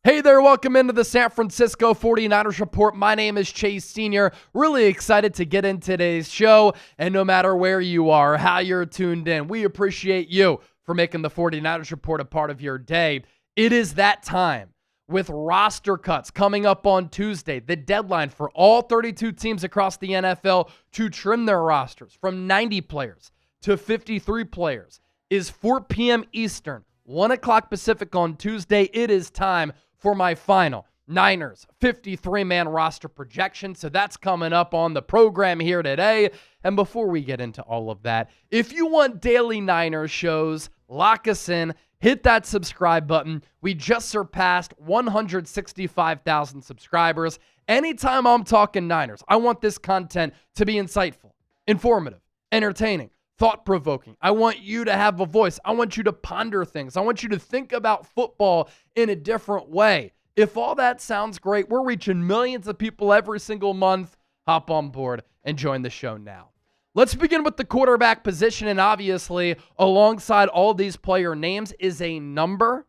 Hey there, welcome into the San Francisco 49ers Report. My name is Chase Sr. Really excited to get in today's show, and no matter where you are, how you're tuned in, we appreciate you for making the 49ers Report a part of your day. It is that time with roster cuts coming up on Tuesday, the deadline for all 32 teams across the NFL to trim their rosters from 90 players to 53 players is 4 p.m. Eastern, 1 o'clock Pacific on Tuesday. It is time for my final Niners 53-man roster projection. So that's coming up on the program here today. And before we get into all of that, if you want daily Niners shows, lock us in, hit that subscribe button. We just surpassed 165,000 subscribers. Anytime I'm talking Niners, I want this content to be insightful, informative, entertaining, thought-provoking. I want you to have a voice. I want you to ponder things. I want you to think about football in a different way. If all that sounds great, we're reaching millions of people every single month. Hop on board and join the show now. Let's begin with the quarterback position, and obviously, alongside all these player names is a number,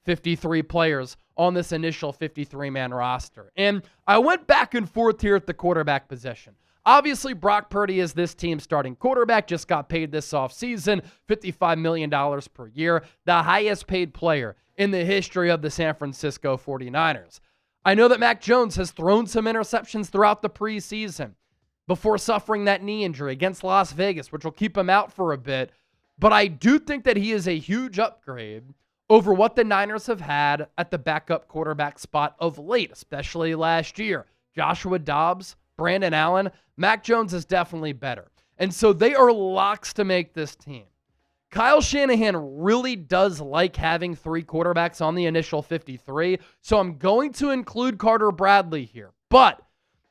53 players on this initial 53-man roster. And I went back and forth here at the quarterback position. Obviously, Broc Purdy is this team's starting quarterback, just got paid this offseason, $55 million per year, the highest paid player in the history of the San Francisco 49ers. I know that Mac Jones has thrown some interceptions throughout the preseason before suffering that knee injury against Las Vegas, which will keep him out for a bit, but I do think that he is a huge upgrade over what the Niners have had at the backup quarterback spot of late, especially last year. Joshua Dobbs, Brandon Allen, Mac Jones is definitely better. And so they are locks to make this team. Kyle Shanahan really does like having 3 quarterbacks on the initial 53, so I'm going to include Carter Bradley here. But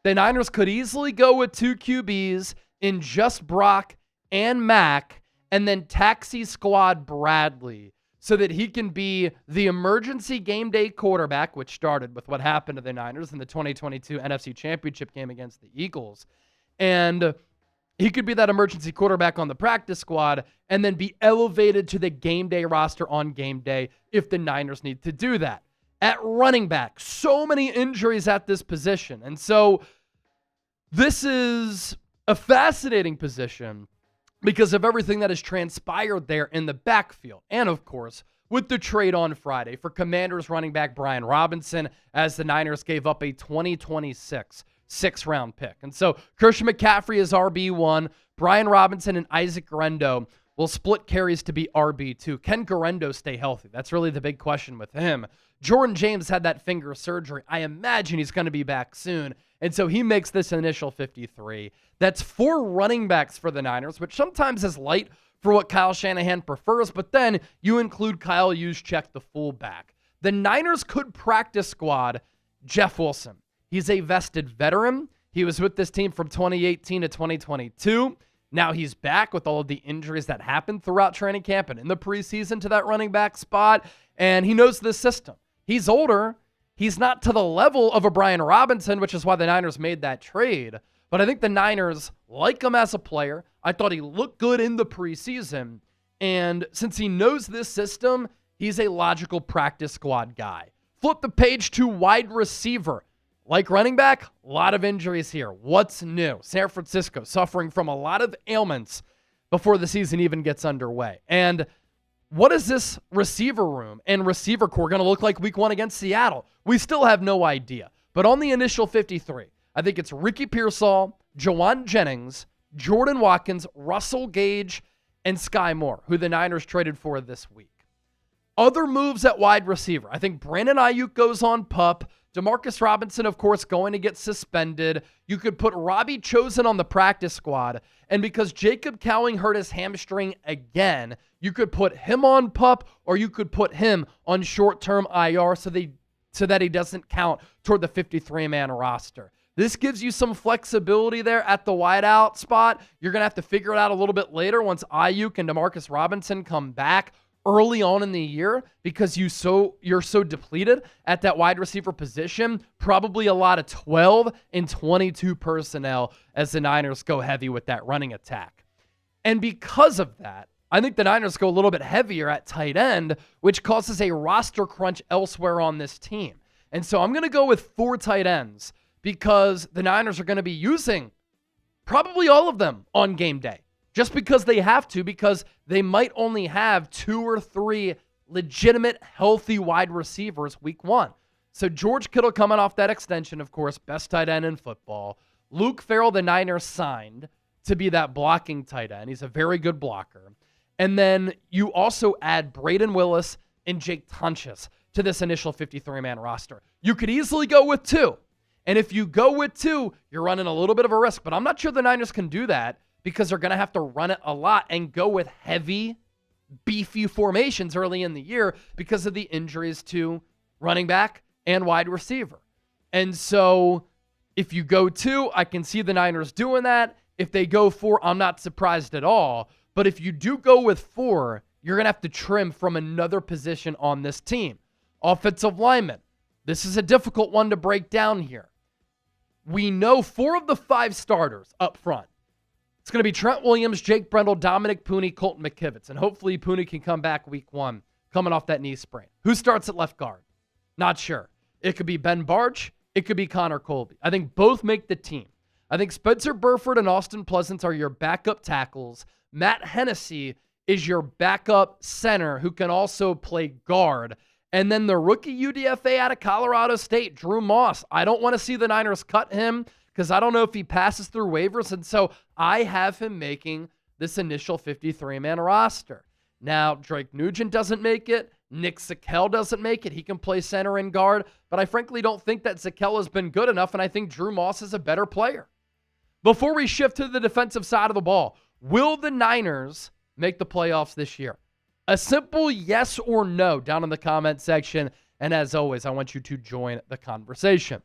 the Niners could easily go with 2 QBs in just Brock and Mac, and then taxi squad Bradley so that he can be the emergency game day quarterback, which started with what happened to the Niners in the 2022 NFC Championship game against the Eagles. And he could be that emergency quarterback on the practice squad and then be elevated to the game day roster on game day if the Niners need to do that. At running back, so many injuries at this position. And so this is a fascinating position because of everything that has transpired there in the backfield. And of course, with the trade on Friday for Commanders running back Brian Robinson, as the Niners gave up a 2026 6th-round pick. And so Christian McCaffrey is RB1. Brian Robinson and Isaac Guerendo will split carries to be RB2. Can Guerendo stay healthy? That's really the big question with him. Jordan James had that finger surgery. I imagine he's going to be back soon. And so he makes this initial 53. That's 4 running backs for the Niners, which sometimes is light for what Kyle Shanahan prefers, but then you include Kyle Juszczyk, the fullback. The Niners could practice squad Jeff Wilson. He's a vested veteran. He was with this team from 2018 to 2022. Now he's back with all of the injuries that happened throughout training camp and in the preseason to that running back spot, and he knows the system. He's older. He's not to the level of a Brian Robinson, which is why the Niners made that trade. But I think the Niners like him as a player. I thought he looked good in the preseason. And since he knows this system, he's a logical practice squad guy. Flip the page to wide receiver. Like running back, a lot of injuries here. What's new? San Francisco suffering from a lot of ailments before the season even gets underway. And what is this receiver room and receiver core going to look like week 1 against Seattle? We still have no idea. But on the initial 53, I think it's Ricky Pearsall, Jauan Jennings, Jordan Watkins, Russell Gage, and Skyy Moore, who the Niners traded for this week. Other moves at wide receiver. I think Brandon Ayuk goes on PUP. Demarcus Robinson, of course, going to get suspended. You could put Robbie Chosen on the practice squad. And because Jacob Cowing hurt his hamstring again, you could put him on PUP or you could put him on short-term IR so that he doesn't count toward the 53-man roster. This gives you some flexibility there at the wideout spot. You're going to have to figure it out a little bit later once Ayuk and Demarcus Robinson come back early on in the year because you're so depleted at that wide receiver position. Probably a lot of 12 and 22 personnel as the Niners go heavy with that running attack. And because of that, I think the Niners go a little bit heavier at tight end, which causes a roster crunch elsewhere on this team. And so I'm going to go with 4 tight ends because the Niners are going to be using probably all of them on game day. Just because they have to, because they might only have 2 or 3 legitimate, healthy wide receivers week 1. So George Kittle coming off that extension, of course, best tight end in football. Luke Farrell, the Niners signed to be that blocking tight end. He's a very good blocker. And then you also add Brayden Willis and Jake Tonges to this initial 53-man roster. You could easily go with 2. And if you go with 2, you're running a little bit of a risk. But I'm not sure the Niners can do that because they're going to have to run it a lot and go with heavy, beefy formations early in the year because of the injuries to running back and wide receiver. And so if you go 2, I can see the Niners doing that. If they go 4, I'm not surprised at all. But if you do go with 4, you're going to have to trim from another position on this team. Offensive lineman. This is a difficult one to break down here. We know 4 of the 5 starters up front. It's going to be Trent Williams, Jake Brendel, Dominick Puni, Colton McKivitz. And hopefully Puni can come back week 1 coming off that knee sprain. Who starts at left guard? Not sure. It could be Ben Bartch. It could be Connor Colby. I think both make the team. I think Spencer Burford and Austen Pleasants are your backup tackles. Matt Hennessy is your backup center who can also play guard. And then the rookie UDFA out of Colorado State, Drew Moss. I don't want to see the Niners cut him because I don't know if he passes through waivers. And so I have him making this initial 53-man roster. Now, Drake Nugent doesn't make it. Nick Zakelj doesn't make it. He can play center and guard. But I frankly don't think that Zakelj has been good enough, and I think Drew Moss is a better player. Before we shift to the defensive side of the ball, will the Niners make the playoffs this year? A simple yes or no down in the comment section. And as always, I want you to join the conversation.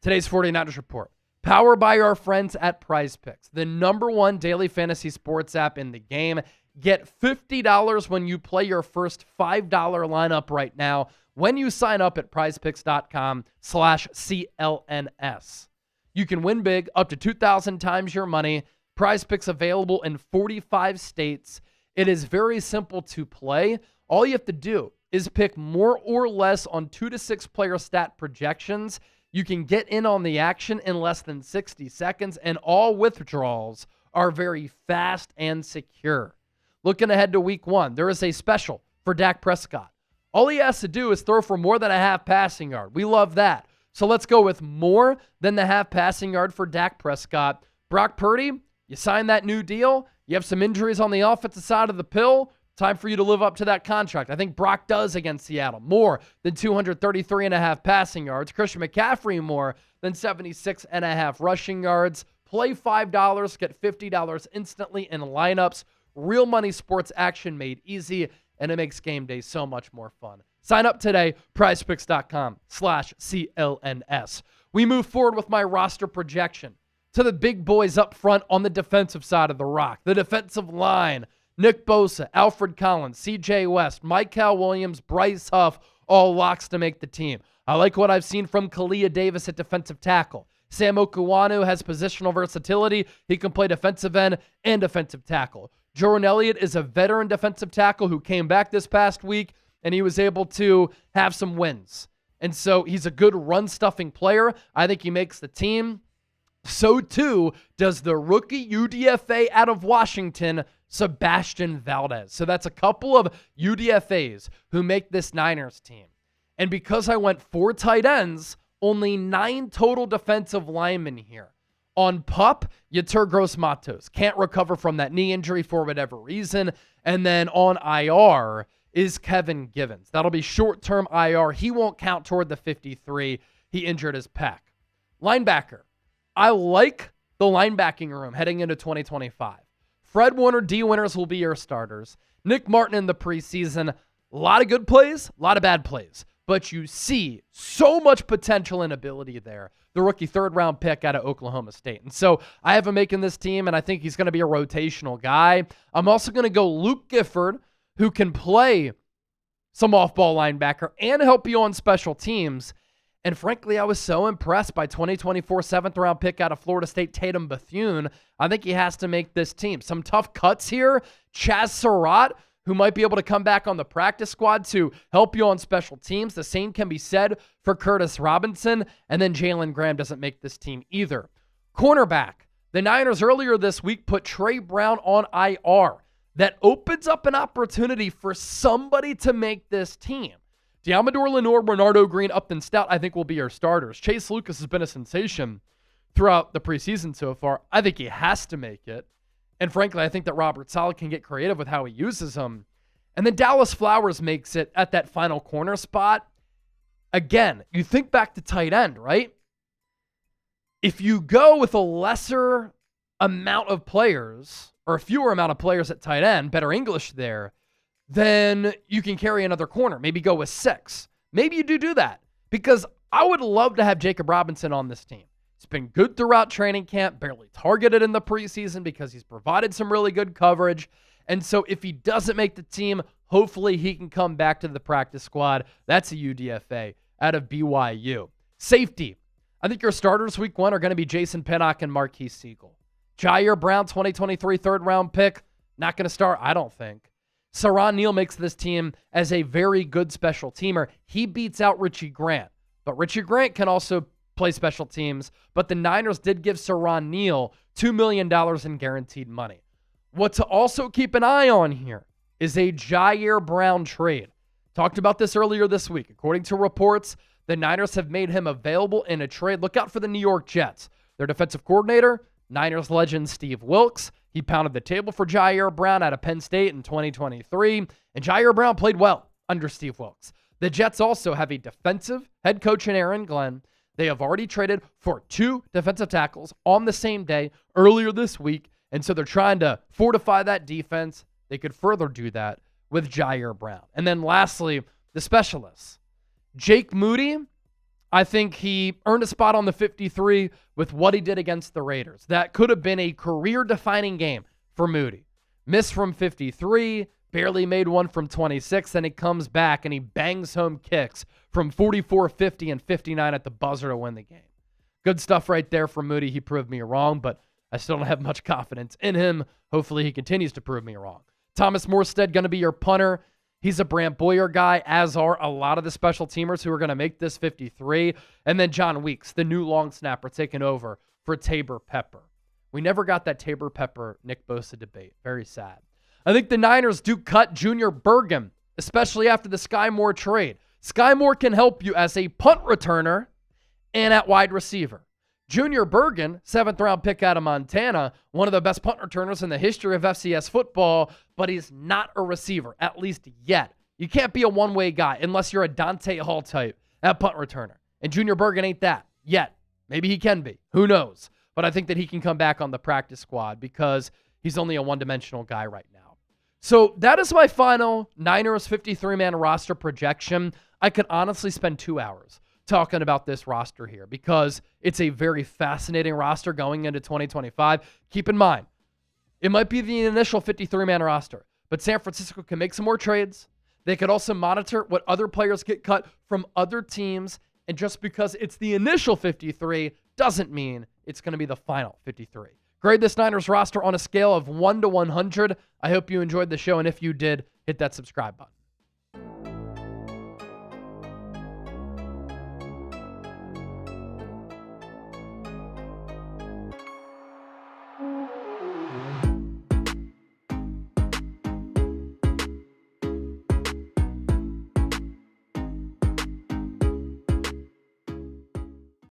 Today's 49ers Report, powered by our friends at PrizePicks, the #1 daily fantasy sports app in the game. Get $50 when you play your first $5 lineup right now when you sign up at prizepicks.com/CLNS. You can win big up to 2,000 times your money. PrizePicks available in 45 states. It is very simple to play. All you have to do is pick more or less on 2 to 6 player stat projections. You can get in on the action in less than 60 seconds, and all withdrawals are very fast and secure. Looking ahead to week 1, there is a special for Dak Prescott. All he has to do is throw for more than a half passing yard. We love that. So let's go with more than the half passing yard for Dak Prescott. Broc Purdy, you signed that new deal. You have some injuries on the offensive side of the pill. Time for you to live up to that contract. I think Brock does against Seattle. More than 233.5 passing yards. Christian McCaffrey more than 76.5 rushing yards. Play $5, get $50 instantly in lineups. Real money sports action made easy, and it makes game day so much more fun. Sign up today, prizepicks.com/CLNS. We move forward with my roster projection to the big boys up front on the defensive side of the rock. The defensive line, Nick Bosa, Alfred Collins, CJ West, Mykel Williams, Bryce Huff, all locks to make the team. I like what I've seen from Kalia Davis at defensive tackle. Sam Okuayinonu has positional versatility. He can play defensive end and defensive tackle. Jordan Elliott is a veteran defensive tackle who came back this past week, and he was able to have some wins. And so he's a good run-stuffing player. I think he makes the team. So, too, does the rookie UDFA out of Washington, Sebastian Valdez. So that's a couple of UDFAs who make this Niners team. And because I went 4 tight ends, only 9 total defensive linemen here. On PUP, Yetur Gross-Matos. Can't recover from that knee injury for whatever reason. And then on IR is Kevin Givens. That'll be short-term IR. He won't count toward the 53. He injured his pec. Linebacker. I like the linebacking room heading into 2025. Fred Warner, Dee Winters will be your starters. Nick Martin in the preseason. A lot of good plays, a lot of bad plays. But you see so much potential and ability there. The rookie 3rd-round pick out of Oklahoma State. And so I have him making this team, and I think he's going to be a rotational guy. I'm also going to go Luke Gifford, who can play some off-ball linebacker and help you on special teams. And frankly, I was so impressed by 2024 7th-round pick out of Florida State, Tatum Bethune. I think he has to make this team. Some tough cuts here. Chaz Surratt, who might be able to come back on the practice squad to help you on special teams. The same can be said for Curtis Robinson. And then Jalen Graham doesn't make this team either. Cornerback. The Niners earlier this week put Trey Brown on IR. That opens up an opportunity for somebody to make this team. Deommodore Lenoir, Bernardo Green, Upton Stout, I think will be your starters. Chase Lucas has been a sensation throughout the preseason so far. I think he has to make it. And frankly, I think that Robert Saleh can get creative with how he uses him. And then Dallas Flowers makes it at that final corner spot. Again, you think back to tight end, right? If you go with a lesser amount of players, or a fewer amount of players at tight end, better English there, then you can carry another corner. Maybe go with 6. Maybe you do that, because I would love to have Jacob Robinson on this team. He's been good throughout training camp, barely targeted in the preseason because he's provided some really good coverage. And so if he doesn't make the team, hopefully he can come back to the practice squad. That's a UDFA out of BYU. Safety. I think your starters week 1 are going to be Jason Pinnock and Marquise Siegel. Jair Brown, 2023 3rd-round pick, not going to start, I don't think. Saron Neal makes this team as a very good special teamer. He beats out Richie Grant. But Richie Grant can also play special teams. But the Niners did give Saron Neal $2 million in guaranteed money. What to also keep an eye on here is a Jair Brown trade. Talked about this earlier this week. According to reports, the Niners have made him available in a trade. Look out for the New York Jets. Their defensive coordinator, Niners legend Steve Wilks. He pounded the table for Jair Brown out of Penn State in 2023, and Jair Brown played well under Steve Wilks. The Jets also have a defensive head coach in Aaron Glenn. They have already traded for 2 defensive tackles on the same day earlier this week, and so they're trying to fortify that defense. They could further do that with Jair Brown. And then lastly, the specialists. Jake Moody, I think he earned a spot on the 53 with what he did against the Raiders. That could have been a career-defining game for Moody. Missed from 53, barely made one from 26, then he comes back and he bangs home kicks from 44, 50, and 59 at the buzzer to win the game. Good stuff right there for Moody. He proved me wrong, but I still don't have much confidence in him. Hopefully he continues to prove me wrong. Thomas Morstead going to be your punter. He's a Brant Boyer guy, as are a lot of the special teamers who are going to make this 53. And then John Weeks, the new long snapper, taking over for Tabor Pepper. We never got that Tabor Pepper-Nick Bosa debate. Very sad. I think the Niners do cut Junior Bergen, especially after the Skyy Moore trade. Skyy Moore can help you as a punt returner and at wide receiver. Junior Bergen, 7th-round pick out of Montana, one of the best punt returners in the history of FCS football, but he's not a receiver, at least yet. You can't be a one-way guy unless you're a Dante Hall type at punt returner. And Junior Bergen ain't that yet. Maybe he can be. Who knows? But I think that he can come back on the practice squad because he's only a one-dimensional guy right now. So that is my final Niners 53-man roster projection. I could honestly spend 2 hours talking about this roster here because it's a very fascinating roster going into 2025. Keep in mind, it might be the initial 53-man roster, but San Francisco can make some more trades. They could also monitor what other players get cut from other teams, and just because it's the initial 53 doesn't mean it's going to be the final 53. Grade this Niners roster on a scale of 1 to 100. I hope you enjoyed the show, and if you did, hit that subscribe button.